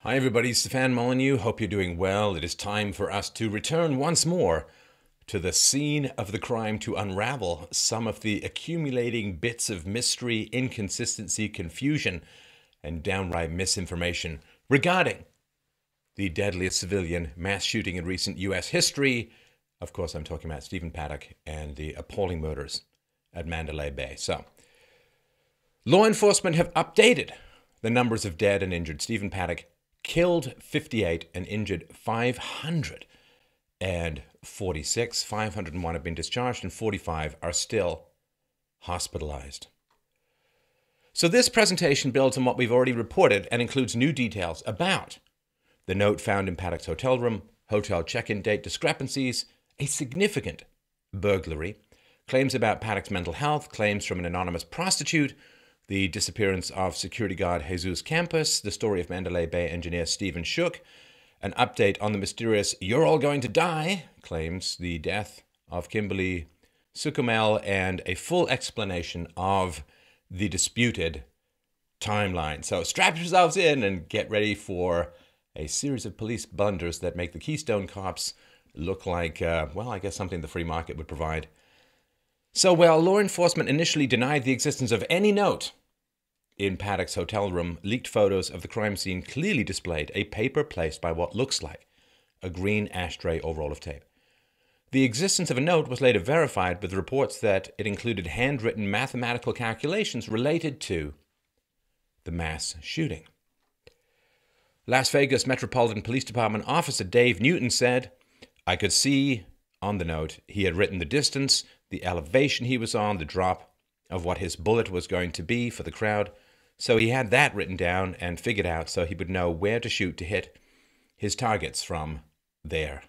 Hi everybody, Stefan Molyneux. Hope you're doing well. It is time for us to return once more to the scene of the crime to unravel some of the accumulating bits of mystery, inconsistency, confusion, and downright misinformation regarding the deadliest civilian mass shooting in recent U.S. history. Of course, I'm talking about Stephen Paddock and the appalling murders at Mandalay Bay. So, law enforcement have updated the numbers of dead and injured. Stephen Paddock killed 58 and injured 546. 501 have been discharged and 45 are still hospitalized. So this presentation builds on what we've already reported and includes new details about the note found in Paddock's hotel room, hotel check-in date discrepancies, a significant burglary, claims about Paddock's mental health, claims from an anonymous prostitute, the disappearance of Security Guard Jesus Campos, the story of Mandalay Bay engineer Stephen Schuck, an update on the mysterious "you're all going to die" claims, the death of Kymberley Suchomel, and a full explanation of the disputed timeline. So strap yourselves in and get ready for a series of police blunders that make the Keystone Cops look like, well, I guess something the free market would provide. So while law enforcement initially denied the existence of any note in Paddock's hotel room, leaked photos of the crime scene clearly displayed a paper placed by what looks like a green ashtray or roll of tape. The existence of a note was later verified with reports that it included handwritten mathematical calculations related to the mass shooting. Las Vegas Metropolitan Police Department Officer Dave Newton said, "I could see on the note he had written the distance, the elevation he was on, the drop of what his bullet was going to be for the crowd. So he had that written down and figured out so he would know where to shoot to hit his targets from there."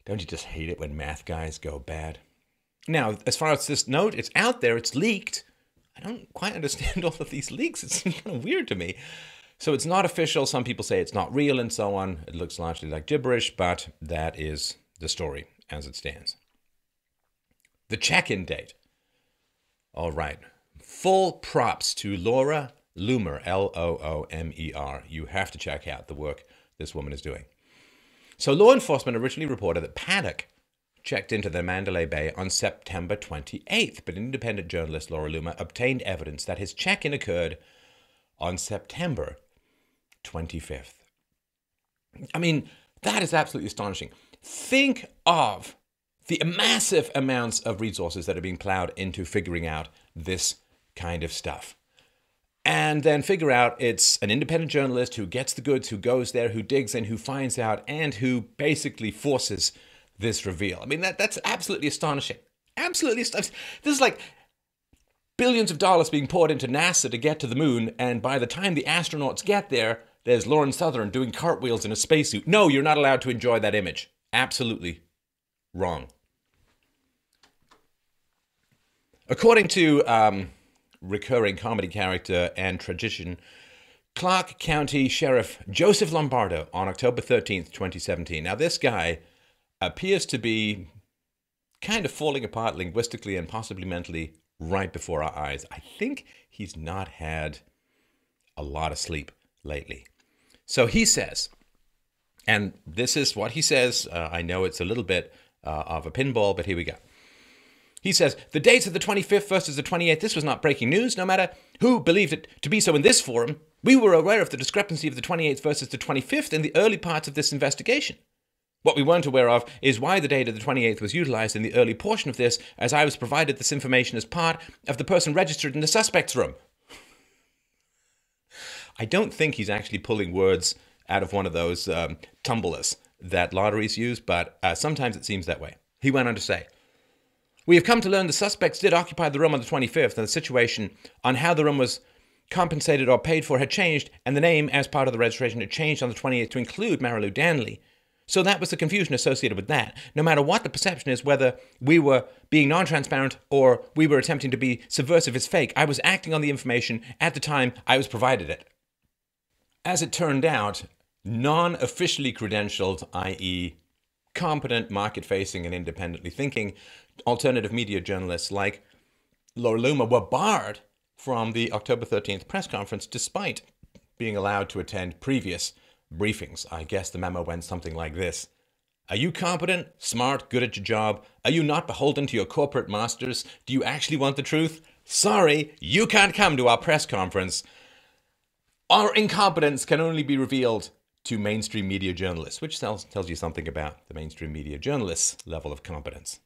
Don't you just hate it when math guys go bad? Now, as far as this note, it's out there, it's leaked. I don't quite understand all of these leaks. It's kind of weird to me. So it's not official. Some people say it's not real and so on. It looks largely like gibberish, but that is the story as it stands. The check-in date. All right. Full props to Laura Loomer, Loomer. You have to check out the work this woman is doing. So law enforcement originally reported that Paddock checked into the Mandalay Bay on September 28th, but independent journalist Laura Loomer obtained evidence that his check-in occurred on September 25th. I mean, that is absolutely astonishing. Think of the massive amounts of resources that are being plowed into figuring out this kind of stuff. And then figure out it's an independent journalist who gets the goods, who goes there, who digs in, who finds out, and who basically forces this reveal. I mean, that's absolutely astonishing. Absolutely astonishing. This is like billions of dollars being poured into NASA to get to the moon, and by the time the astronauts get there, there's Lauren Southern doing cartwheels in a spacesuit. No, you're not allowed to enjoy that image. Absolutely wrong. According to recurring comedy character and tradition, Clark County Sheriff Joseph Lombardo on October 13th, 2017. Now, this guy appears to be kind of falling apart linguistically and possibly mentally right before our eyes. I think he's not had a lot of sleep lately. So he says, and this is what he says. I know it's a little bit of a pinball, but here we go. He says, "The dates of the 25th versus the 28th, this was not breaking news. No matter who believed it to be so in this forum, we were aware of the discrepancy of the 28th versus the 25th in the early parts of this investigation. What we weren't aware of is why the date of the 28th was utilized in the early portion of this, as I was provided this information as part of the person registered in the suspect's room." I don't think he's actually pulling words out of one of those tumblers that lotteries use, but sometimes it seems that way. He went on to say, "We have come to learn the suspects did occupy the room on the 25th, and the situation on how the room was compensated or paid for had changed, and the name, as part of the registration, had changed on the 28th to include Marilu Danley. So that was the confusion associated with that. No matter what the perception is, whether we were being non-transparent or we were attempting to be subversive, is fake. I was acting on the information at the time I was provided it." As it turned out, non-officially credentialed, i.e., competent, market-facing, and independently thinking alternative media journalists like Laura Loomer were barred from the October 13th press conference, despite being allowed to attend previous briefings. I guess the memo went something like this. Are you competent, smart, good at your job? Are you not beholden to your corporate masters? Do you actually want the truth? Sorry, you can't come to our press conference. Our incompetence can only be revealed to mainstream media journalists, which tells you something about the mainstream media journalists' level of competence.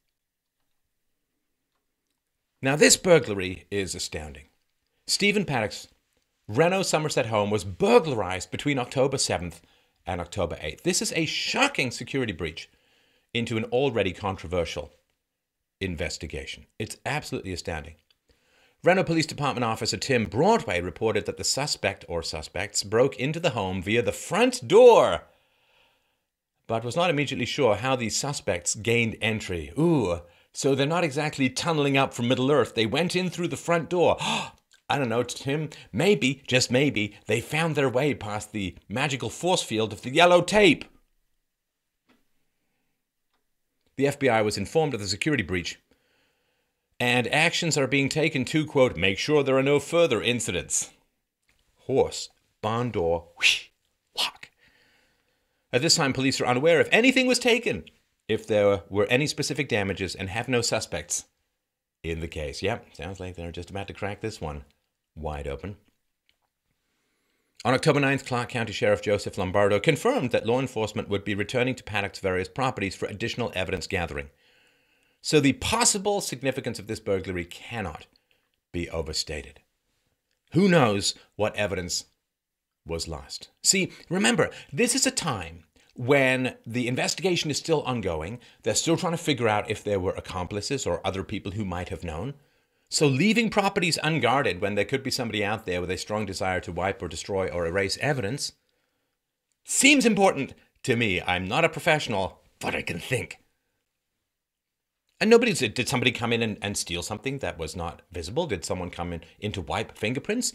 Now, this burglary is astounding. Stephen Paddock's Reno, Somerset home was burglarized between October 7th and October 8th. This is a shocking security breach into an already controversial investigation. It's absolutely astounding. Reno Police Department officer Tim Broadway reported that the suspect or suspects broke into the home via the front door, but was not immediately sure how these suspects gained entry. Ooh, so they're not exactly tunneling up from Middle Earth. They went in through the front door. I don't know, Tim, maybe, just maybe, they found their way past the magical force field of the yellow tape. The FBI was informed of the security breach, and actions are being taken to, quote, make sure there are no further incidents. Horse, barn door, whoosh, lock. At this time, police are unaware if anything was taken, if there were any specific damages, and have no suspects in the case. Yep, sounds like they're just about to crack this one wide open. On October 9th, Clark County Sheriff Joseph Lombardo confirmed that law enforcement would be returning to Paddock's various properties for additional evidence gathering. So the possible significance of this burglary cannot be overstated. Who knows what evidence was lost? See, remember, this is a time when the investigation is still ongoing. They're still trying to figure out if there were accomplices or other people who might have known. So leaving properties unguarded when there could be somebody out there with a strong desire to wipe or destroy or erase evidence seems important to me. I'm not a professional, but I can think. And did somebody come in and steal something that was not visible? Did someone come in to wipe fingerprints?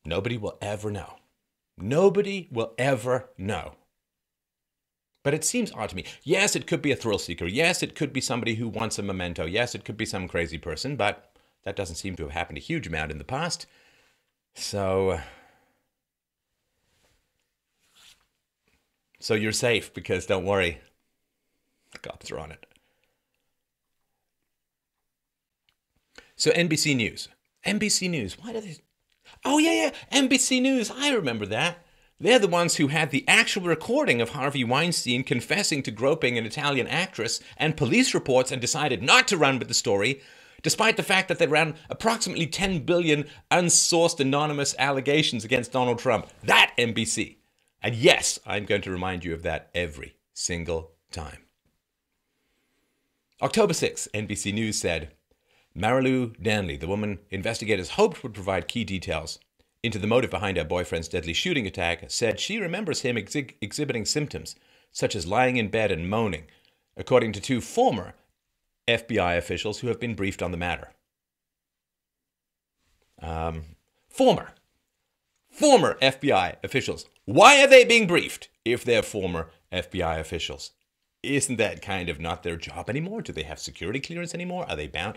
Nobody will ever know. Nobody will ever know. But it seems odd to me. Yes, it could be a thrill seeker. Yes, it could be somebody who wants a memento. Yes, it could be some crazy person, but that doesn't seem to have happened a huge amount in the past. So you're safe, because don't worry, the cops are on it. So NBC News. NBC News. Why do they... Oh, yeah. NBC News. I remember that. They're the ones who had the actual recording of Harvey Weinstein confessing to groping an Italian actress and police reports, and decided not to run with the story, despite the fact that they ran approximately 10 billion unsourced anonymous allegations against Donald Trump. That NBC. And yes, I'm going to remind you of that every single time. October 6th, NBC News said, Marilu Danley, the woman investigators hoped would provide key details into the motive behind her boyfriend's deadly shooting attack, said she remembers him exhibiting symptoms such as lying in bed and moaning, according to two former FBI officials who have been briefed on the matter. Former FBI officials. Why are they being briefed if they're former FBI officials? Isn't that kind of not their job anymore? Do they have security clearance anymore? Are they bound?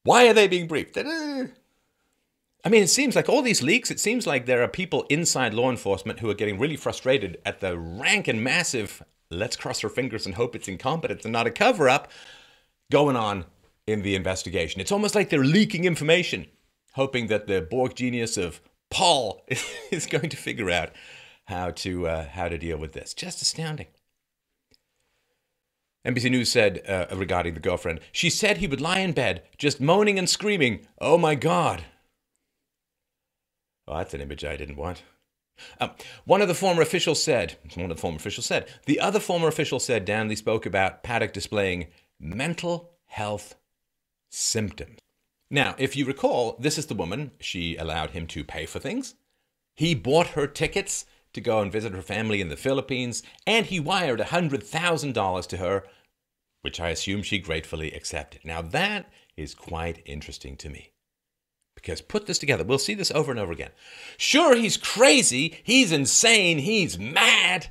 Why are they being briefed? I mean, it seems like all these leaks, it seems like there are people inside law enforcement who are getting really frustrated at the rank and massive, let's cross our fingers and hope it's incompetence and not a cover-up, going on in the investigation. It's almost like they're leaking information, hoping that the Borg genius of Paul is going to figure out how to deal with this. Just astounding. NBC News said regarding the girlfriend, she said he would lie in bed, just moaning and screaming, "Oh my God." Oh, that's an image I didn't want. One of the former officials said, the other former official said Danley spoke about Paddock displaying mental health symptoms. Now, if you recall, this is the woman. She allowed him to pay for things. He bought her tickets to go and visit her family in the Philippines, and he wired $100,000 to her, which I assume she gratefully accepted. Now, that is quite interesting to me. Because put this together, we'll see this over and over again. Sure, he's crazy, he's insane, he's mad,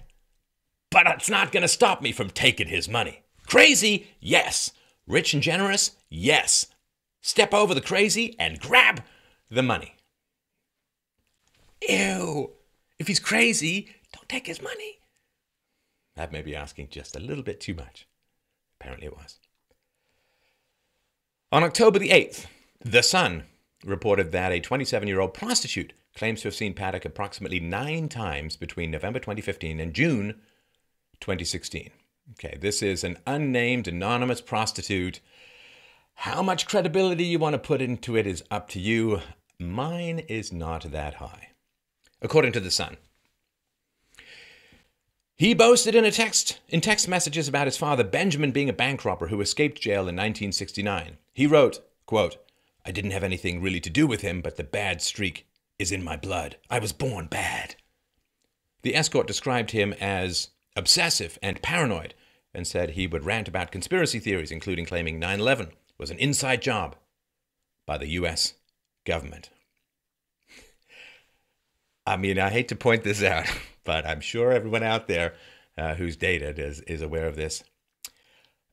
but it's not going to stop me from taking his money. Crazy? Yes. Rich and generous? Yes. Step over the crazy and grab the money. Ew. If he's crazy, don't take his money. That may be asking just a little bit too much. Apparently it was. On October the 8th, The Sun reported that a 27-year-old prostitute claims to have seen Paddock approximately 9 times between November 2015 and June 2016. Okay, this is an unnamed, anonymous prostitute. How much credibility you want to put into it is up to you. Mine is not that high. According to The Sun, he boasted in text messages about his father, Benjamin, being a bank robber who escaped jail in 1969. He wrote, quote, "I didn't have anything really to do with him, but the bad streak is in my blood. I was born bad." The escort described him as obsessive and paranoid and said he would rant about conspiracy theories, including claiming 9/11 was an inside job by the U.S. government. I mean, I hate to point this out, but I'm sure everyone out there who's dated is aware of this.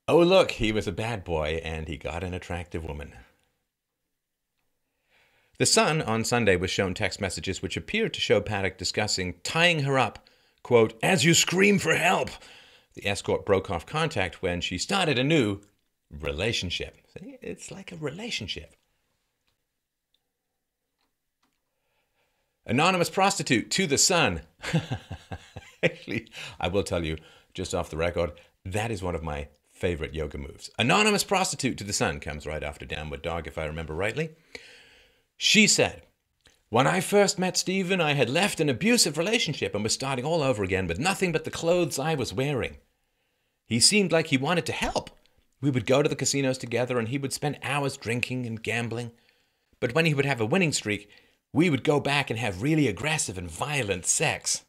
Oh, look, he was a bad boy and he got an attractive woman. The Sun on Sunday was shown text messages which appeared to show Paddock discussing tying her up, quote, "as you scream for help." The escort broke off contact when she started a new relationship. See, it's like a relationship. Anonymous prostitute to The Sun. Actually, I will tell you, just off the record, that is one of my favorite yoga moves. Anonymous prostitute to The Sun comes right after Downward Dog, if I remember rightly. She said, "When I first met Stephen, I had left an abusive relationship and was starting all over again with nothing but the clothes I was wearing. He seemed like he wanted to help. We would go to the casinos together and he would spend hours drinking and gambling. But when he would have a winning streak, we would go back and have really aggressive and violent sex.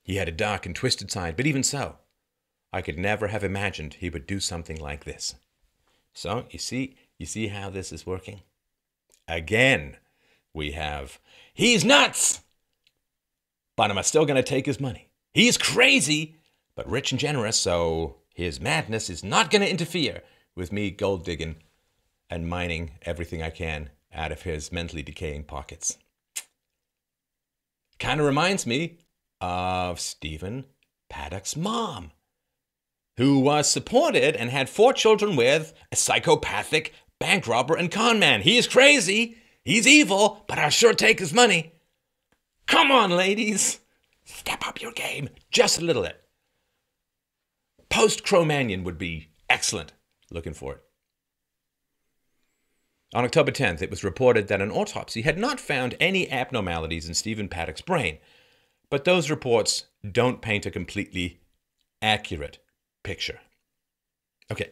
He had a dark and twisted side, but even so, I could never have imagined he would do something like this." So, you see how this is working? Again, we have, he's nuts, but I'm still going to take his money. He's crazy, but rich and generous, so his madness is not going to interfere with me gold digging and mining everything I can out of his mentally decaying pockets. Kind of reminds me of Stephen Paddock's mom, who was supported and had 4 children with a psychopathic bank robber and con man. He is crazy, he's evil, but I'll sure take his money. Come on, ladies. Step up your game just a little bit. Post-Cro-Magnon would be excellent. Looking for it. On October 10th, it was reported that an autopsy had not found any abnormalities in Stephen Paddock's brain, but those reports don't paint a completely accurate picture. Okay,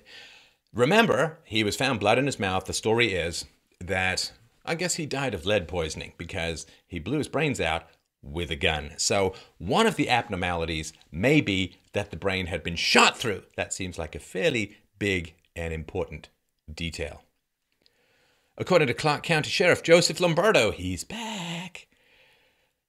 remember, he was found blood in his mouth. The story is that I guess he died of lead poisoning because he blew his brains out with a gun. So one of the abnormalities may be that the brain had been shot through. That seems like a fairly big and important detail. According to Clark County Sheriff Joseph Lombardo, he's back.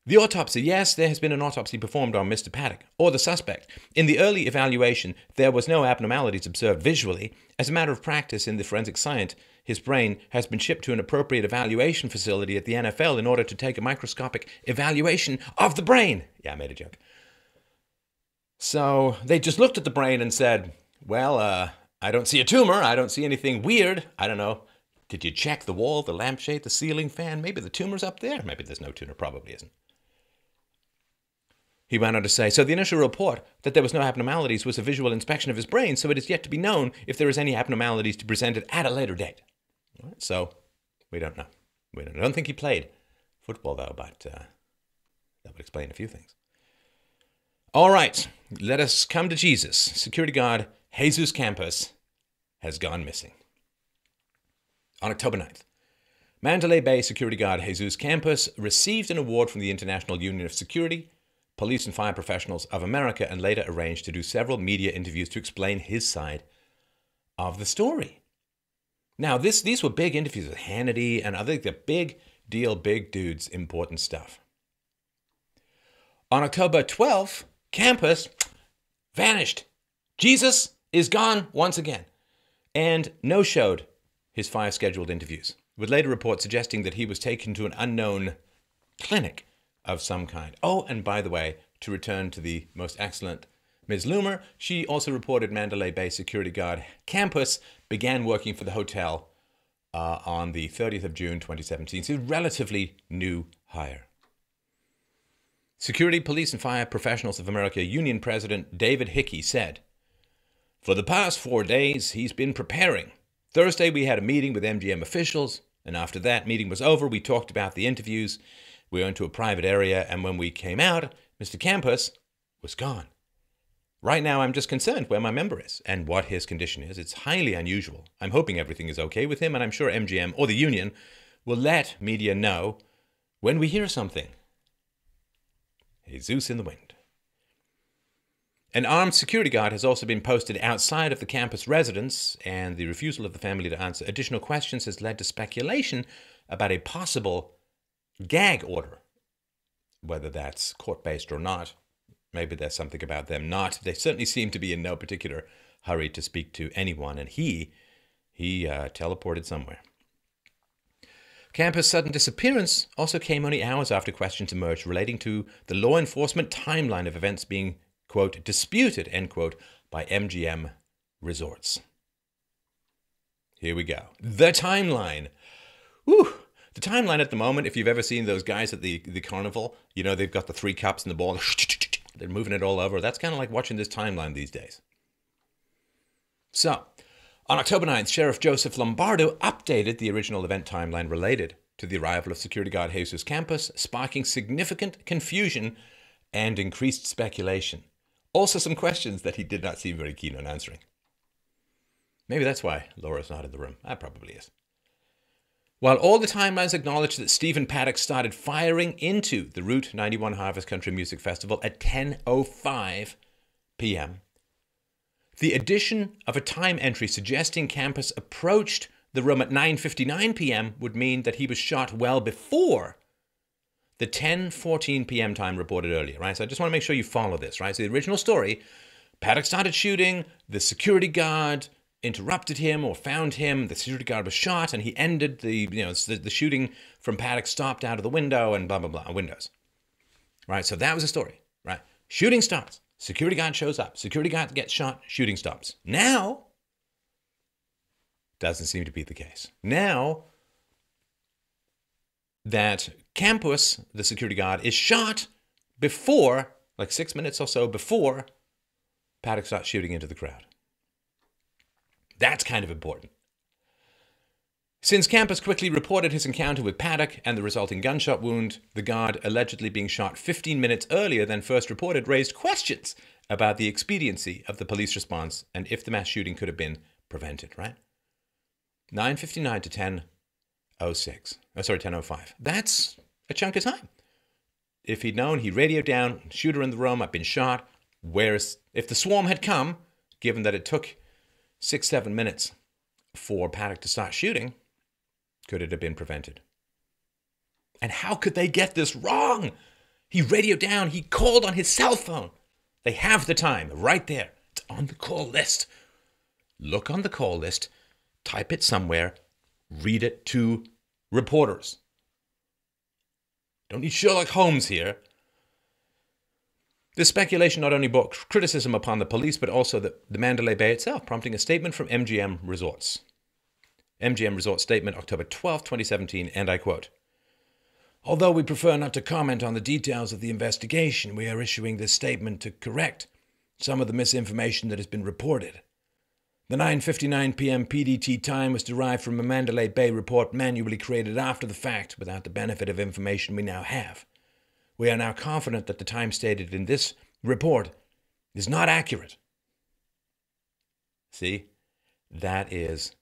The autopsy, yes, there has been an autopsy performed on Mr. Paddock, or the suspect. In the early evaluation, there was no abnormalities observed visually. As a matter of practice in the forensic science, his brain has been shipped to an appropriate evaluation facility at the NFL in order to take a microscopic evaluation of the brain. Yeah, I made a joke. So they just looked at the brain and said, well, I don't see a tumor. I don't see anything weird. I don't know. Did you check the wall, the lampshade, the ceiling fan? Maybe the tumor's up there. Maybe there's no tumor. Probably isn't. He went on to say, so the initial report that there was no abnormalities was a visual inspection of his brain, so it is yet to be known if there is any abnormalities to be presented at a later date. All right, so we don't know. I don't think he played football, though, but that would explain a few things. All right, let us come to Jesus. Security Guard Jesus Campos has gone missing. On October 9th, Mandalay Bay Security Guard Jesus Campos received an award from the International Union of Security, Police and Fire Professionals of America, and later arranged to do several media interviews to explain his side of the story. Now, these were big interviews with Hannity and other the big deal, big dudes, important stuff. On October 12th, Campos vanished. Jesus is gone once again and no-showed his 5 scheduled interviews with later reports suggesting that he was taken to an unknown clinic of some kind. Oh, and by the way, to return to the most excellent Ms. Loomer, she also reported Mandalay-based security guard Campos began working for the hotel on the 30th of June 2017. So relatively new hire. Security, Police and Fire Professionals of America Union President David Hickey said, "For the past 4 days, he's been preparing. Thursday, we had a meeting with MGM officials, and after that meeting was over, we talked about the interviews. We went to a private area, and when we came out, Mr. Campos was gone. Right now, I'm just concerned where my member is and what his condition is. It's highly unusual. I'm hoping everything is okay with him, and I'm sure MGM or the union will let media know when we hear something." Jesus in the wind. An armed security guard has also been posted outside of the campus residence, and the refusal of the family to answer additional questions has led to speculation about a possible gag order, whether that's court-based or not. Maybe there's something about them not. They certainly seem to be in no particular hurry to speak to anyone, and he teleported somewhere. Campos' sudden disappearance also came only hours after questions emerged relating to the law enforcement timeline of events being, quote, disputed, end quote, by MGM Resorts. Here we go. The timeline. Whew. The timeline at the moment, if you've ever seen those guys at the carnival, you know, they've got the 3 cups and the ball. They're moving it all over. That's kind of like watching this timeline these days. So, on October 9th, Sheriff Joseph Lombardo updated the original event timeline related to the arrival of security guard Jesus Campos, sparking significant confusion and increased speculation. Also some questions that he did not seem very keen on answering. Maybe that's why Laura's not in the room. That probably is. While all the timelines acknowledge that Stephen Paddock started firing into the Route 91 Harvest Country Music Festival at 10:05 p.m., the addition of a time entry suggesting Campos approached the room at 9:59 p.m. would mean that he was shot well before the 10:14 p.m. time reported earlier, right? So I just want to make sure you follow this, right? So the original story, Paddock started shooting, the security guard interrupted him or found him, the security guard was shot, and he ended the shooting from Paddock, stopped out of the window, and blah, blah, blah, windows. Right, so that was the story, right? Shooting starts, security guard shows up, security guard gets shot, shooting stops. Now, doesn't seem to be the case. Now that Campos, the security guard, is shot before, like 6 minutes or so before Paddock starts shooting into the crowd. That's kind of important. Since Campos quickly reported his encounter with Paddock and the resulting gunshot wound, the guard allegedly being shot 15 minutes earlier than first reported raised questions about the expediency of the police response and if the mass shooting could have been prevented, right? 9:59 to 10:06. Oh, sorry, 10:05. That's a chunk of time. If he'd known, he radioed down, shooter in the room, I've been shot. Whereas if the swarm had come, given that it took 6-7 minutes for Paddock to start shooting, could it have been prevented? And how could they get this wrong? He radioed down, he called on his cell phone. They have the time right there. It's on the call list. Look on the call list, type it somewhere, read it to reporters. Don't need Sherlock Holmes here. This speculation not only brought criticism upon the police, but also the Mandalay Bay itself, prompting a statement from MGM Resorts. MGM Resorts statement, October 12, 2017, and I quote, "Although we prefer not to comment on the details of the investigation, we are issuing this statement to correct some of the misinformation that has been reported. The 9:59 p.m. PDT time was derived from a Mandalay Bay report manually created after the fact without the benefit of information we now have. We are now confident that the time stated in this report is not accurate." See, that is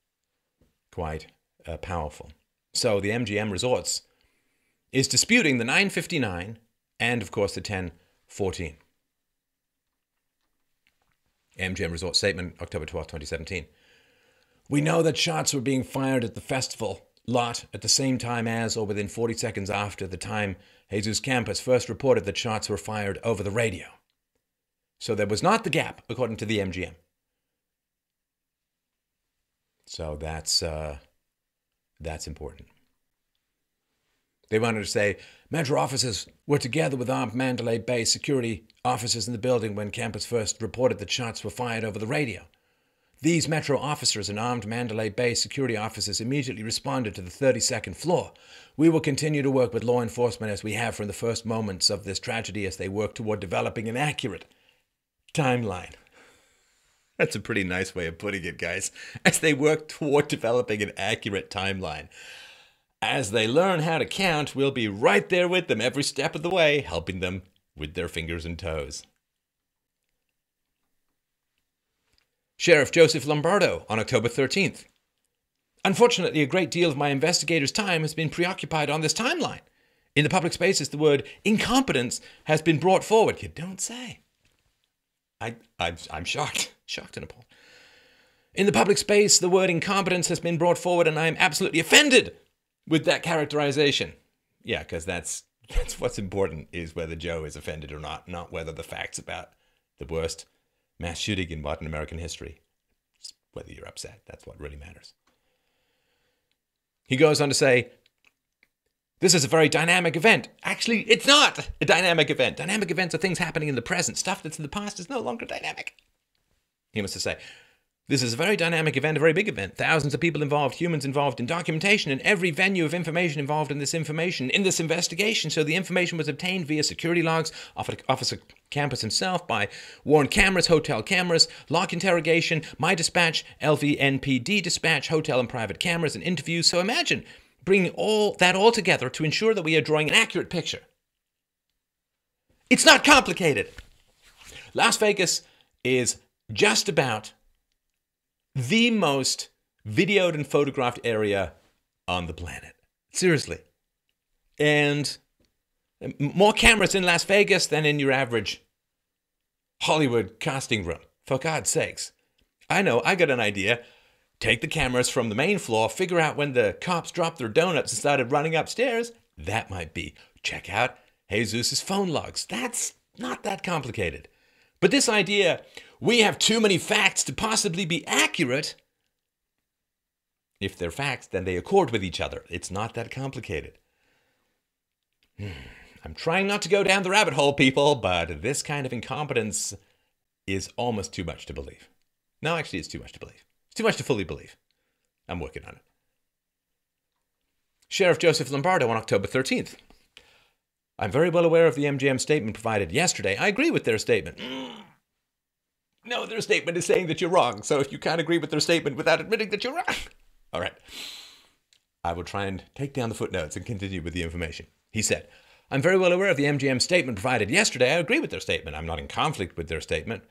quite powerful. So the MGM Resorts is disputing the 9:59 and, of course, the 10:14. MGM Resorts statement, October 12, 2017. "We know that shots were being fired at the festival lot at the same time as or within 40 seconds after the time Jesus Campos first reported that shots were fired over the radio." So there was not the gap, according to the MGM. So that's That's important. They wanted to say, Metro officers were together with armed Mandalay Bay security officers in the building when Campos first reported that shots were fired over the radio. These Metro officers and armed Mandalay Bay security officers immediately responded to the 32nd floor. We will continue to work with law enforcement as we have from the first moments of this tragedy as they work toward developing an accurate timeline. That's a pretty nice way of putting it, guys. As they work toward developing an accurate timeline. As they learn how to count, we'll be right there with them every step of the way, helping them with their fingers and toes. Sheriff Joseph Lombardo on October 13th. Unfortunately, a great deal of my investigators' time has been preoccupied on this timeline. In the public spaces, the word incompetence has been brought forward. You don't say. I'm shocked. Shocked and appalled. In the public space, the word incompetence has been brought forward, and I am absolutely offended with that characterization. Yeah, because that's what's important, is whether Joe is offended or not whether the facts about the worst mass shooting in modern American history. It's whether you're upset. That's what really matters. He goes on to say, this is a very dynamic event. Actually, it's not a dynamic event. Dynamic events are things happening in the present. Stuff that's in the past is no longer dynamic. He must say, this is a very dynamic event, a very big event. Thousands of people involved, humans involved in documentation, and every venue of information involved in this investigation. So the information was obtained via security logs, Officer Campos himself, by warrant cameras, hotel cameras, lock interrogation, my dispatch, LVNPD dispatch, hotel and private cameras, and interviews. So imagine bringing all that together to ensure that we are drawing an accurate picture. It's not complicated. Las Vegas is just about the most videoed and photographed area on the planet. Seriously. And more cameras in Las Vegas than in your average Hollywood casting room. For God's sakes. I know, I got an idea. Take the cameras from the main floor, figure out when the cops dropped their donuts and started running upstairs. That might be. Check out Jesus' phone logs. That's not that complicated. But this idea, we have too many facts to possibly be accurate. If they're facts, then they accord with each other. It's not that complicated. I'm trying not to go down the rabbit hole, people, but this kind of incompetence is almost too much to believe. No, actually, it's too much to believe. It's too much to fully believe. I'm working on it. Sheriff Joseph Lombardo on October 13th. I'm very well aware of the MGM statement provided yesterday. I agree with their statement. No, their statement is saying that you're wrong. So if you can't agree with their statement without admitting that you're wrong. All right. I will try and take down the footnotes and continue with the information. He said, I'm very well aware of the MGM statement provided yesterday. I agree with their statement. I'm not in conflict with their statement.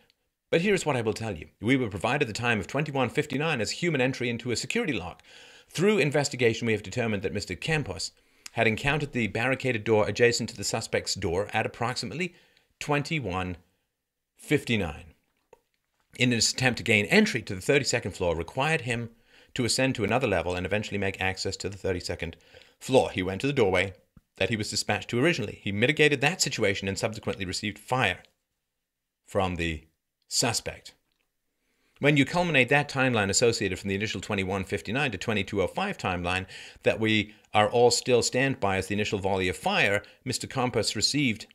But here's what I will tell you. We were provided the time of 21:59 as human entry into a security log. Through investigation, we have determined that Mr. Campos had encountered the barricaded door adjacent to the suspect's door at approximately 21:59. In his attempt to gain entry to the 32nd floor, required him to ascend to another level and eventually make access to the 32nd floor. He went to the doorway that he was dispatched to originally. He mitigated that situation and subsequently received fire from the suspect. When you culminate that timeline associated from the initial 21:59 to 22:05 timeline that we are all still stand by as the initial volley of fire, Mr. Campos received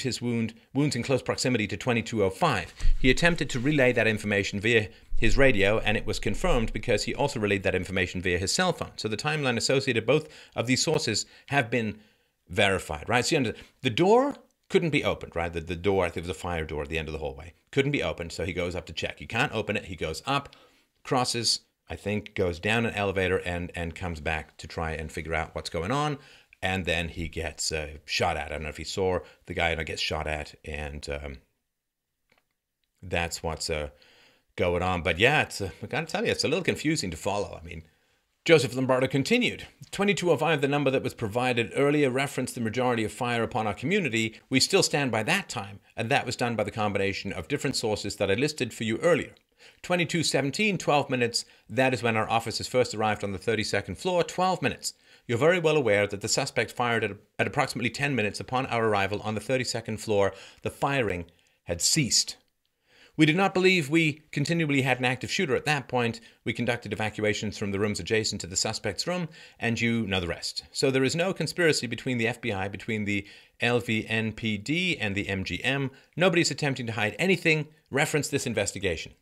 his wounds in close proximity to 22:05. He attempted to relay that information via his radio, and it was confirmed because he also relayed that information via his cell phone. So the timeline associated both of these sources have been verified, right? So the door couldn't be opened, right? The door, I think it was a fire door at the end of the hallway, couldn't be opened, so he goes up to check. He can't open it. He goes up, crosses, I think, goes down an elevator and comes back to try and figure out what's going on. And then he gets shot at. I don't know if he saw the guy gets shot at, and that's what's going on. But yeah, I gotta tell you, it's a little confusing to follow. I mean, Joseph Lombardo continued. 22:05, the number that was provided earlier, referenced the majority of fire upon our community. We still stand by that time, and that was done by the combination of different sources that I listed for you earlier. 22:17, 12 minutes, that is when our officers first arrived on the 32nd floor, 12 minutes. You're very well aware that the suspect fired at approximately 10 minutes upon our arrival on the 32nd floor. The firing had ceased. We did not believe we continually had an active shooter at that point. We conducted evacuations from the rooms adjacent to the suspect's room, and you know the rest. So there is no conspiracy between the FBI, between the LVNPD and the MGM. Nobody's attempting to hide anything. Reference this investigation.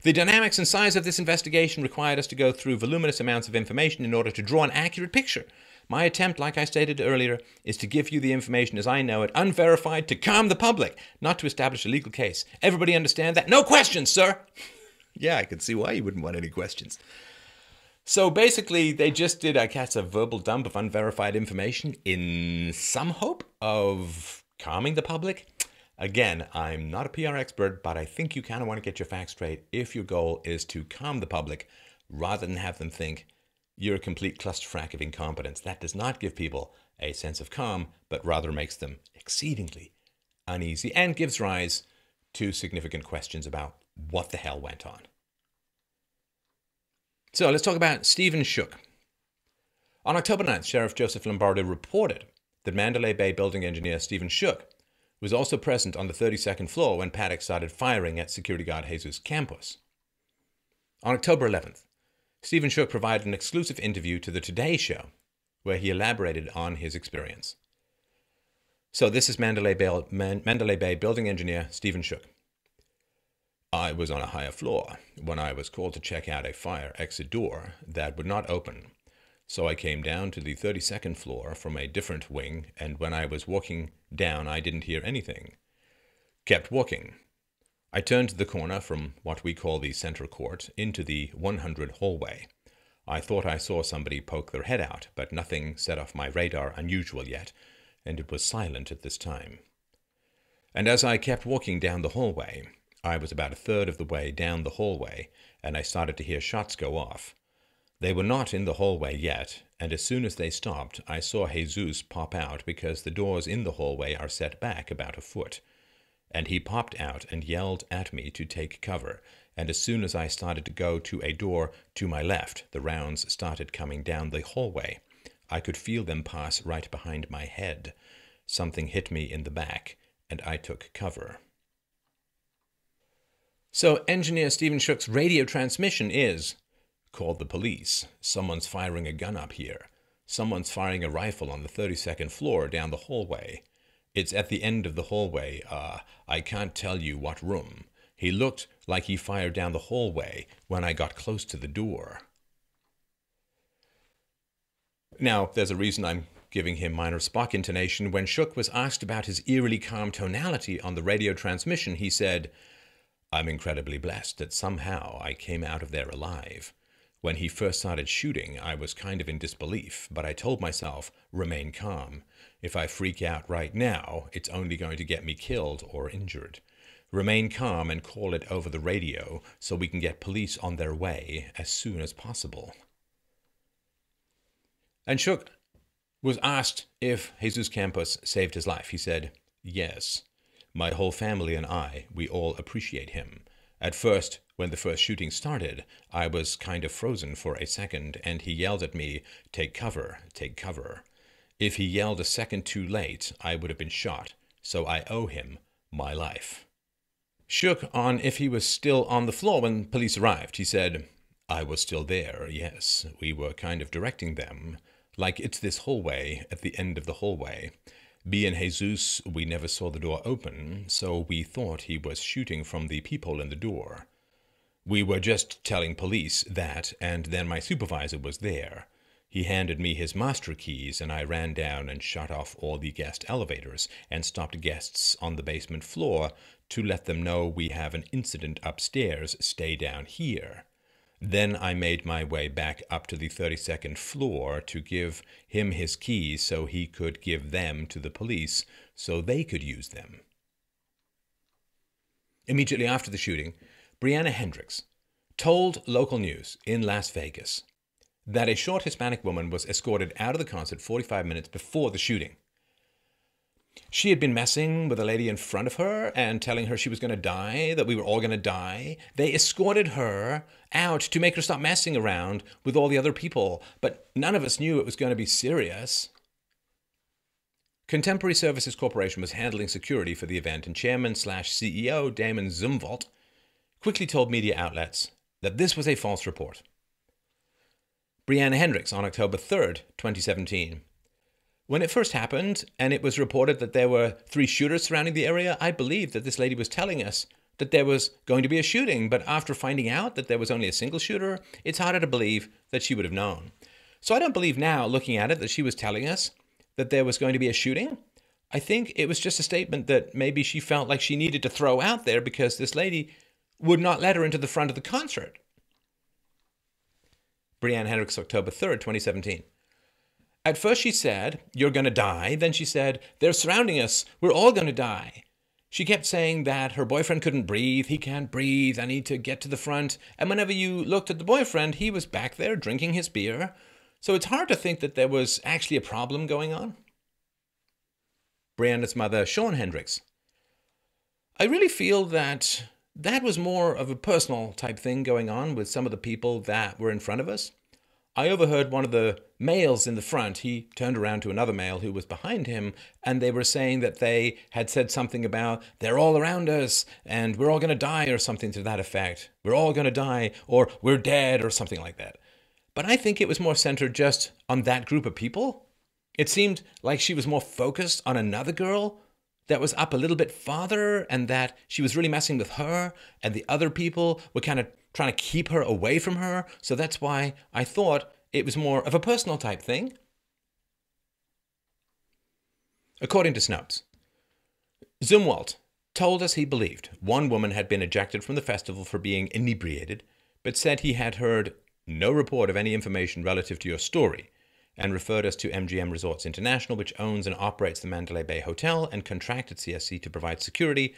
The dynamics and size of this investigation required us to go through voluminous amounts of information in order to draw an accurate picture. My attempt, like I stated earlier, is to give you the information as I know it, unverified, to calm the public, not to establish a legal case. Everybody understand that? No questions, sir! Yeah, I can see why you wouldn't want any questions. So basically, they just did, I guess, a verbal dump of unverified information in some hope of calming the public. Again, I'm not a PR expert, but I think you kind of want to get your facts straight if your goal is to calm the public rather than have them think you're a complete clusterfuck of incompetence. That does not give people a sense of calm, but rather makes them exceedingly uneasy and gives rise to significant questions about what the hell went on. So let's talk about Stephen Schuck. On October 9th, Sheriff Joseph Lombardo reported that Mandalay Bay building engineer Stephen Schuck was also present on the 32nd floor when Paddock started firing at Security Guard Jesus Campos. On October 11th, Stephen Schuck provided an exclusive interview to the Today Show where he elaborated on his experience. So this is Mandalay Bay building engineer Stephen Schuck. I was on a higher floor when I was called to check out a fire exit door that would not open. So I came down to the 32nd floor from a different wing, and when I was walking down, I didn't hear anything. Kept walking. I turned the corner from what we call the central court into the 100 hallway. I thought I saw somebody poke their head out, but nothing set off my radar unusual yet, and it was silent at this time. And as I kept walking down the hallway, I was about a third of the way down the hallway, and I started to hear shots go off. They were not in the hallway yet, and as soon as they stopped, I saw Jesus pop out because the doors in the hallway are set back about a foot. And he popped out and yelled at me to take cover, and as soon as I started to go to a door to my left, the rounds started coming down the hallway. I could feel them pass right behind my head. Something hit me in the back, and I took cover. So engineer Stephen Schuck's radio transmission is, "Called the police. Someone's firing a gun up here. Someone's firing a rifle on the 32nd floor down the hallway. It's at the end of the hallway. I can't tell you what room. He looked like he fired down the hallway when I got close to the door." Now, there's a reason I'm giving him minor Spock intonation. When Schuck was asked about his eerily calm tonality on the radio transmission, he said, "I'm incredibly blessed that somehow I came out of there alive. When he first started shooting, I was kind of in disbelief, but I told myself, remain calm. If I freak out right now, it's only going to get me killed or injured. Remain calm and call it over the radio so we can get police on their way as soon as possible." And Schuck was asked if Jesus Campos saved his life. He said, "Yes. My whole family and I, we all appreciate him. At first, when the first shooting started, I was kind of frozen for a second, and he yelled at me, 'Take cover, take cover.' If he yelled a second too late, I would have been shot, so I owe him my life." Schuck on if he was still on the floor when police arrived. He said, "I was still there, yes. We were kind of directing them. Like, it's this hallway at the end of the hallway. Me and Jesus, we never saw the door open, so we thought he was shooting from the peephole in the door. We were just telling police that, and then my supervisor was there. He handed me his master keys, and I ran down and shut off all the guest elevators and stopped guests on the basement floor to let them know we have an incident upstairs, stay down here. Then I made my way back up to the 32nd floor to give him his keys so he could give them to the police so they could use them." Immediately after the shooting, Brianna Hendricks told local news in Las Vegas that a short Hispanic woman was escorted out of the concert 45 minutes before the shooting. She had been messing with a lady in front of her and telling her she was going to die, that we were all going to die. They escorted her out to make her stop messing around with all the other people, but none of us knew it was going to be serious. Contemporary Services Corporation was handling security for the event, and Chairman/CEO Damon Zumwalt quickly told media outlets that this was a false report. Brianna Hendricks on October 3rd, 2017. When it first happened, and it was reported that there were 3 shooters surrounding the area, I believed that this lady was telling us that there was going to be a shooting, but after finding out that there was only a single shooter, it's harder to believe that she would have known. So I don't believe now, looking at it, that she was telling us that there was going to be a shooting. I think it was just a statement that maybe she felt like she needed to throw out there because this lady would not let her into the front of the concert. Brianna Hendricks, October 3rd, 2017. At first she said, "You're going to die." Then she said, "They're surrounding us. We're all going to die." She kept saying that her boyfriend couldn't breathe. "He can't breathe. I need to get to the front." And whenever you looked at the boyfriend, he was back there drinking his beer. So it's hard to think that there was actually a problem going on. Brianna's mother, Sean Hendricks. I really feel that that was more of a personal type thing going on with some of the people that were in front of us. I overheard one of the males in the front. He turned around to another male who was behind him, and they were saying that they had said something about, "They're all around us, and we're all going to die," or something to that effect. "We're all going to die," or "We're dead," or something like that. But I think it was more centered just on that group of people. It seemed like she was more focused on another girl that was up a little bit farther, and that she was really messing with her, and the other people were kind of trying to keep her away from her. So that's why I thought it was more of a personal type thing. According to Snopes, Zumwalt told us he believed one woman had been ejected from the festival for being inebriated, but said he had heard no report of any information relative to your story, and referred us to MGM Resorts International, which owns and operates the Mandalay Bay Hotel and contracted CSC to provide security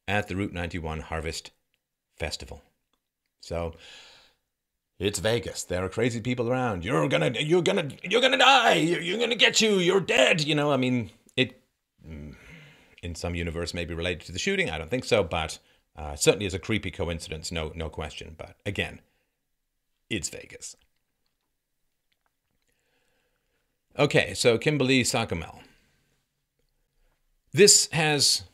at the Route 91 Harvest Festival. So it's Vegas. There are crazy people around. You're gonna die. You're gonna get you. You're dead. You know, I mean, it in some universe may be related to the shooting. I don't think so, but certainly is a creepy coincidence. No question. But again, it's Vegas. Okay, so Kymberley Suchomel. This has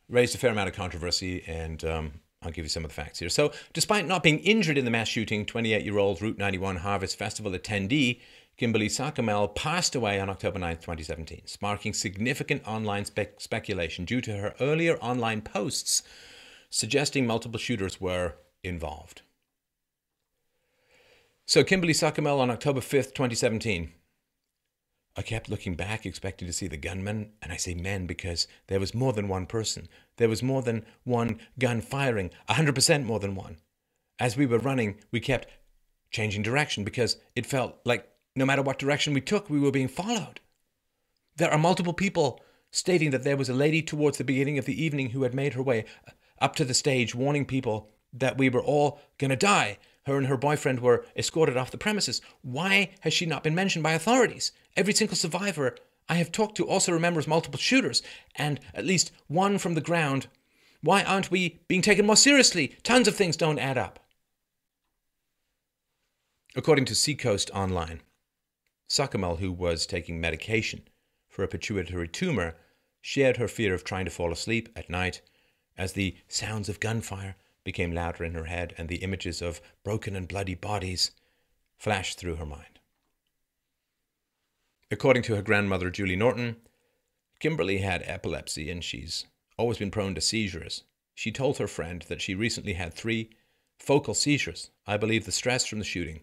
raised a fair amount of controversy, and I'll give you some of the facts here. So, despite not being injured in the mass shooting, 28-year-old Route 91 Harvest Festival attendee Kymberley Suchomel passed away on October 9, 2017, sparking significant online speculation due to her earlier online posts suggesting multiple shooters were involved. So, Kymberley Suchomel on October 5th, 2017. I kept looking back, expecting to see the gunman, and I say men because there was more than one person. There was more than one gun firing, 100% more than one. As we were running, we kept changing direction because it felt like no matter what direction we took, we were being followed. There are multiple people stating that there was a lady towards the beginning of the evening who had made her way up to the stage, warning people that we were all going to die. Her and her boyfriend were escorted off the premises. Why has she not been mentioned by authorities? Every single survivor I have talked to also remembers multiple shooters, and at least one from the ground. Why aren't we being taken more seriously? Tons of things don't add up. According to Seacoast Online, Suchomel, who was taking medication for a pituitary tumor, shared her fear of trying to fall asleep at night as the sounds of gunfire became louder in her head and the images of broken and bloody bodies flashed through her mind. According to her grandmother, Julie Norton, Kymberley had epilepsy and she's always been prone to seizures. She told her friend that she recently had 3 focal seizures. I believe the stress from the shooting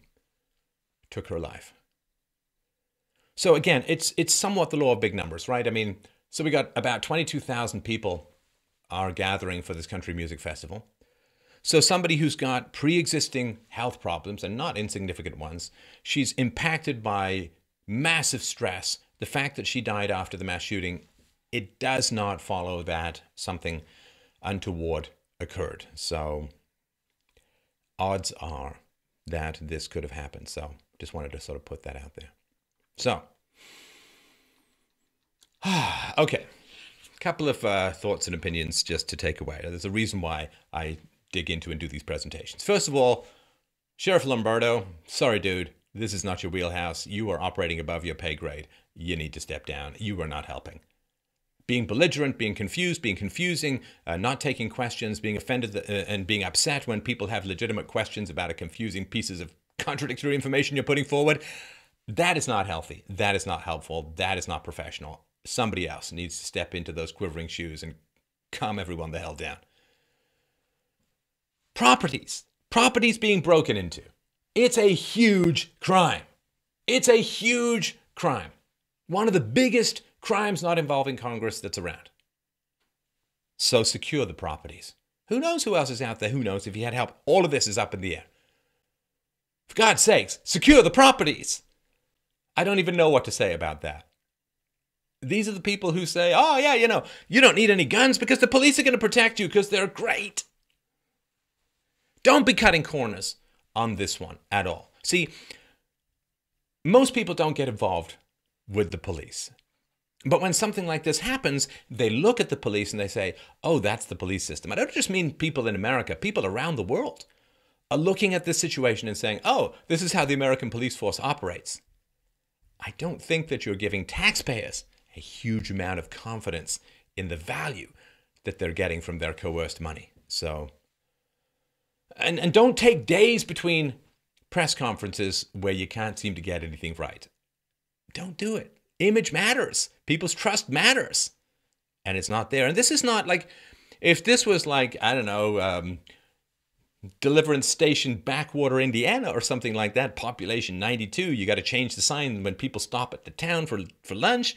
took her life. So again, it's somewhat the law of big numbers, right? I mean, so we got about 22,000 people are gathering for this country music festival. So somebody who's got pre-existing health problems, and not insignificant ones, she's impacted by massive stress. The fact that she died after the mass shooting, it does not follow that something untoward occurred. So odds are that this could have happened. So just wanted to sort of put that out there. So, okay, a couple of thoughts and opinions just to take away. There's a reason why I dig into and do these presentations. First of all, Sheriff Lombardo, sorry dude, this is not your wheelhouse. You are operating above your pay grade. You need to step down. You are not helping. being belligerent, being confused, being confusing, not taking questions, being offended and being upset when people have legitimate questions about a confusing pieces of contradictory information you're putting forward. That is not healthy. That is not helpful. That is not professional. Somebody else needs to step into those quivering shoes and calm everyone the hell down. Properties being broken into. It's a huge crime. It's a huge crime. One of the biggest crimes not involving Congress that's around. So secure the properties. Who knows who else is out there? Who knows if he had help? All of this is up in the air. For God's sakes, secure the properties. I don't even know what to say about that. These are the people who say, oh yeah, you don't need any guns because the police are going to protect you because they're great. Don't be cutting corners on this one at all. See, most people don't get involved with the police. But when something like this happens, they look at the police and they say, oh, that's the police system. I don't just mean people in America, people around the world are looking at this situation and saying, oh, this is how the American police force operates. I don't think that you're giving taxpayers a huge amount of confidence in the value that they're getting from their coerced money. So, and don't take days between press conferences where you can't seem to get anything right. Don't do it. Image matters. People's trust matters. And it's not there. And this is not like, if this was like, I don't know, Deliverance Station, Backwater, Indiana, or something like that, population 92, you got to change the sign when people stop at the town for lunch.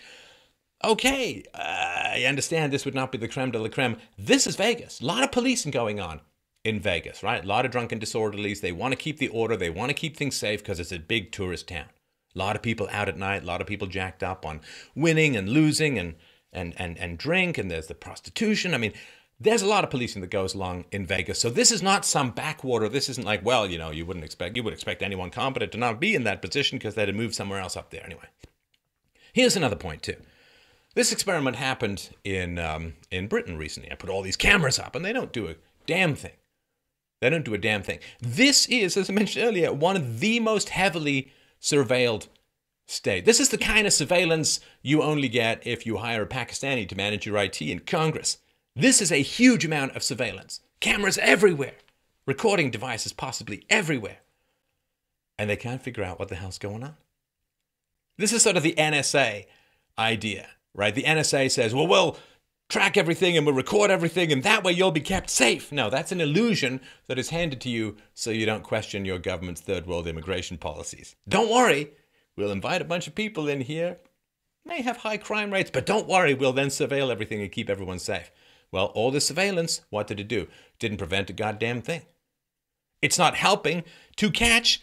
Okay, I understand this would not be the creme de la creme. This is Vegas. A lot of policing going on in Vegas, right? A lot of drunken disorderlies. They want to keep the order. They want to keep things safe because it's a big tourist town. A lot of people out at night, a lot of people jacked up on winning and losing and drink, and there's the prostitution. I mean, there's a lot of policing that goes along in Vegas. So this is not some backwater. This isn't like, well, you would expect anyone competent to not be in that position because they'd have moved somewhere else up there anyway. Here's another point too. This experiment happened in Britain recently. I put all these cameras up and they don't do a damn thing. They don't do a damn thing. This is, as I mentioned earlier, one of the most heavily surveilled state. This is the kind of surveillance you only get if you hire a Pakistani to manage your IT in Congress. This is a huge amount of surveillance. Cameras everywhere. Recording devices possibly everywhere. And they can't figure out what the hell's going on. This is sort of the NSA idea, right? The NSA says, well, we'll track everything and we'll record everything and that way you'll be kept safe. No, that's an illusion that is handed to you so you don't question your government's third world immigration policies. Don't worry, we'll invite a bunch of people in here. May have high crime rates, but don't worry, we'll then surveil everything and keep everyone safe. Well, all this surveillance, what did it do? Didn't prevent a goddamn thing. It's not helping to catch.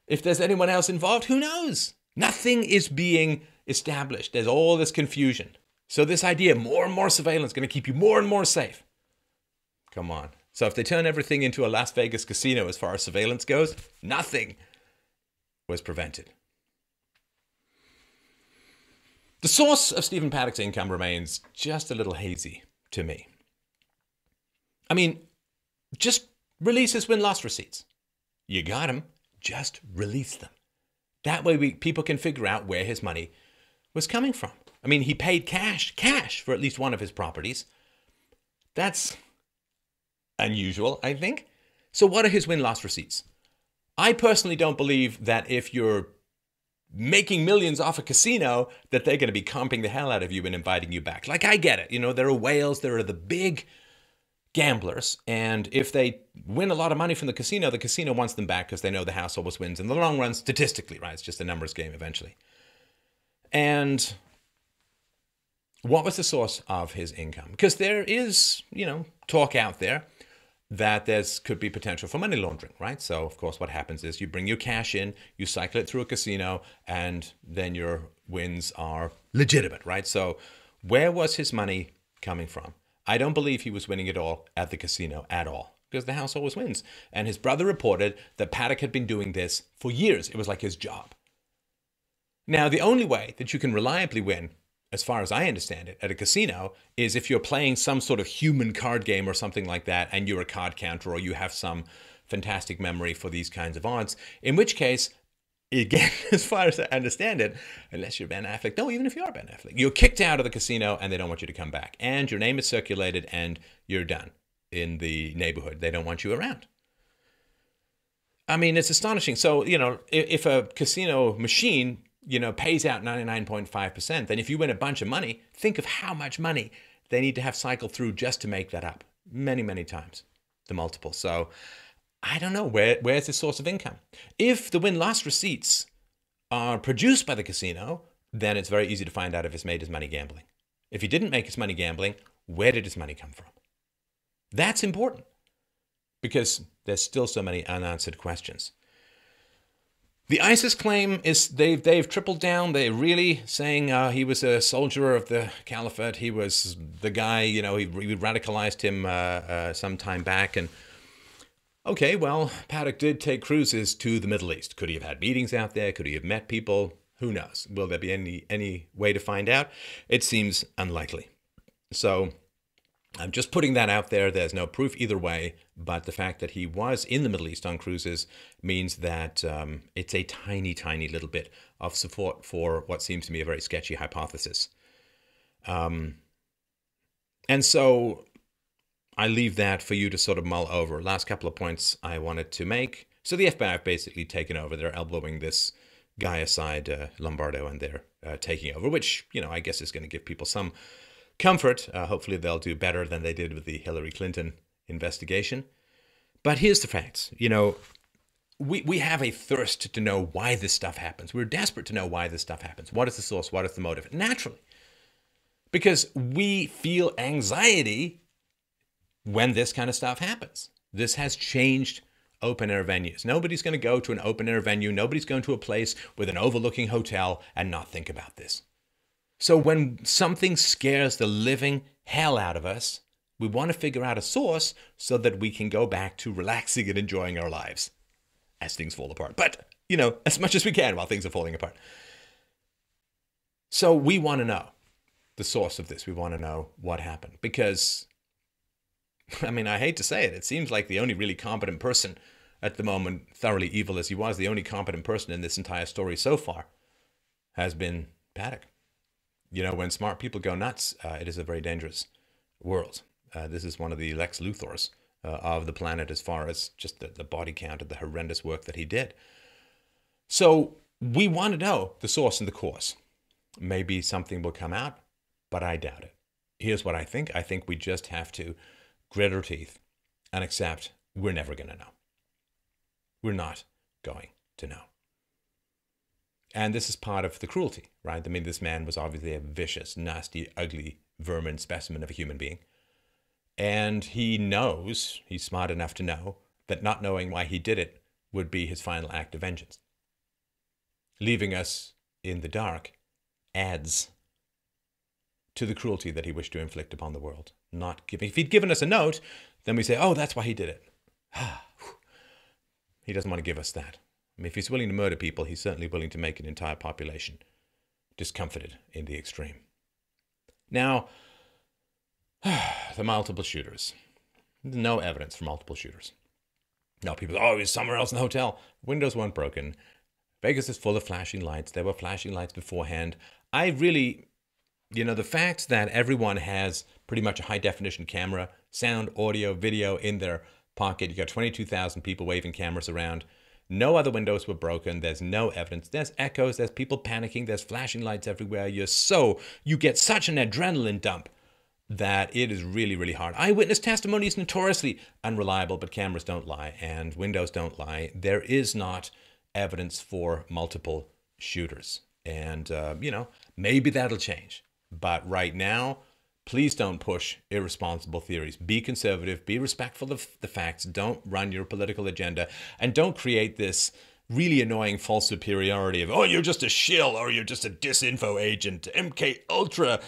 If there's anyone else involved, who knows? Nothing is being established. There's all this confusion. So this idea, more and more surveillance, going to keep you more and more safe. Come on. So if they turn everything into a Las Vegas casino as far as surveillance goes, nothing was prevented. The source of Stephen Paddock's income remains just a little hazy to me. I mean, just release his win-loss receipts. You got them, just release them. That way people can figure out where his money was coming from. I mean, he paid cash for at least one of his properties. That's unusual, I think. So what are his win-loss receipts? I personally don't believe that if you're making millions off a casino, that they're going to be comping the hell out of you and inviting you back. Like, I get it. You know, there are whales, there are the big gamblers, and if they win a lot of money from the casino wants them back because they know the house always wins in the long run statistically, right? It's just a numbers game eventually. And what was the source of his income? Because there is, talk out there that could be potential for money laundering, right? So, of course, what happens is you bring your cash in, you cycle it through a casino, and then your wins are legitimate, right? So where was his money coming from? I don't believe he was winning it all at the casino at all, because the house always wins. And his brother reported that Paddock had been doing this for years. It was like his job. Now, the only way that you can reliably win, as far as I understand it, at a casino is if you're playing some sort of human card game or something like that, and you're a card counter or you have some fantastic memory for these kinds of odds, in which case again, as far as I understand it, unless you're Ben Affleck, no, even if you are Ben Affleck, you're kicked out of the casino and they don't want you to come back. And your name is circulated and you're done in the neighborhood. They don't want you around. I mean, it's astonishing. So, if a casino machine, pays out 99.5%, then if you win a bunch of money, think of how much money they need to have cycled through just to make that up. Many, many times the multiple. So I don't know, where's the source of income? If the win-loss receipts are produced by the casino, then it's very easy to find out if he's made his money gambling. If he didn't make his money gambling, where did his money come from? That's important because there's still so many unanswered questions. The ISIS claim is they've tripled down. They're really saying he was a soldier of the caliphate. He was the guy, we radicalized him some time back. And okay, well, Paddock did take cruises to the Middle East. Could he have had meetings out there? Could he have met people? Who knows? Will there be any way to find out? It seems unlikely. So I'm just putting that out there. There's no proof either way, but the fact that he was in the Middle East on cruises means that it's a tiny, tiny little bit of support for what seems to me a very sketchy hypothesis. And so I leave that for you to sort of mull over. Last couple of points I wanted to make. So the FBI have basically taken over. They're elbowing this guy aside, Lombardo, and they're taking over, which, I guess is going to give people some comfort. Hopefully they'll do better than they did with the Hillary Clinton investigation. But here's the facts. We have a thirst to know why this stuff happens. We're desperate to know why this stuff happens. What is the source? What is the motive? Naturally. Because we feel anxiety when this kind of stuff happens. This has changed open-air venues. Nobody's going to go to an open-air venue. Nobody's going to a place with an overlooking hotel and not think about this. So when something scares the living hell out of us, we want to figure out a source so that we can go back to relaxing and enjoying our lives as things fall apart. But, as much as we can while things are falling apart. So we want to know the source of this. We want to know what happened. Because, I hate to say it, it seems like the only really competent person at the moment, thoroughly evil as he was, the only competent person in this entire story so far has been Paddock. When smart people go nuts, it is a very dangerous world. This is one of the Lex Luthors of the planet as far as just the body count of the horrendous work that he did. So we want to know the source and the cause. Maybe something will come out, but I doubt it. Here's what I think. I think we just have to grit our teeth and accept we're never going to know. We're not going to know. And this is part of the cruelty, right? This man was obviously a vicious, nasty, ugly vermin specimen of a human being. And he knows, he's smart enough to know, that not knowing why he did it would be his final act of vengeance. Leaving us in the dark adds to the cruelty that he wished to inflict upon the world. If he'd given us a note, then we say, oh, that's why he did it. He doesn't want to give us that. If he's willing to murder people, he's certainly willing to make an entire population discomforted in the extreme. Now, the multiple shooters. No evidence for multiple shooters. No, people say, oh, he was somewhere else in the hotel. Windows weren't broken. Vegas is full of flashing lights. There were flashing lights beforehand. I really, the fact that everyone has pretty much a high-definition camera, sound, audio, video in their pocket. You got 22,000 people waving cameras around. No other windows were broken. There's no evidence. There's echoes. There's people panicking. There's flashing lights everywhere. You get such an adrenaline dump that it is really, really hard. Eyewitness testimony is notoriously unreliable, but cameras don't lie and windows don't lie. There is not evidence for multiple shooters. And, maybe that'll change. But right now, please don't push irresponsible theories. Be conservative, be respectful of the facts, don't run your political agenda, and don't create this really annoying false superiority of, oh, you're just a shill, or you're just a disinfo agent, MK Ultra,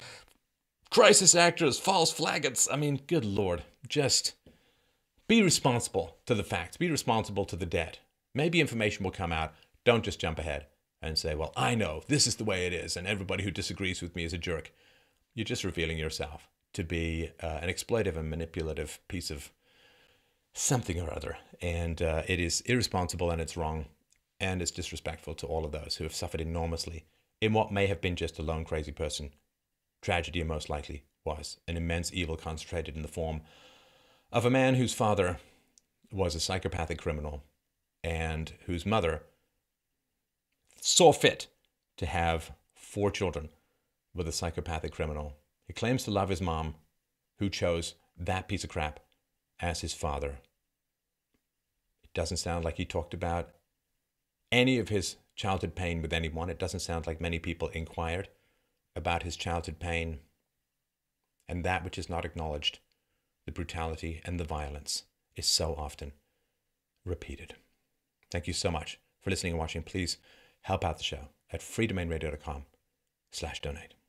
crisis actors, false flagons. Good Lord, just be responsible to the facts, be responsible to the dead. Maybe information will come out. Don't just jump ahead and say, well, I know, this is the way it is, and everybody who disagrees with me is a jerk. You're just revealing yourself to be an exploitive and manipulative piece of something or other. And it is irresponsible and it's wrong. And it's disrespectful to all of those who have suffered enormously in what may have been just a lone crazy person. Tragedy, most likely, was an immense evil concentrated in the form of a man whose father was a psychopathic criminal and whose mother saw fit to have 4 children with a psychopathic criminal. He claims to love his mom, who chose that piece of crap as his father. It doesn't sound like he talked about any of his childhood pain with anyone. It doesn't sound like many people inquired about his childhood pain. And that which is not acknowledged, the brutality and the violence, is so often repeated. Thank you so much for listening and watching. Please help out the show at freedomainradio.com/donate.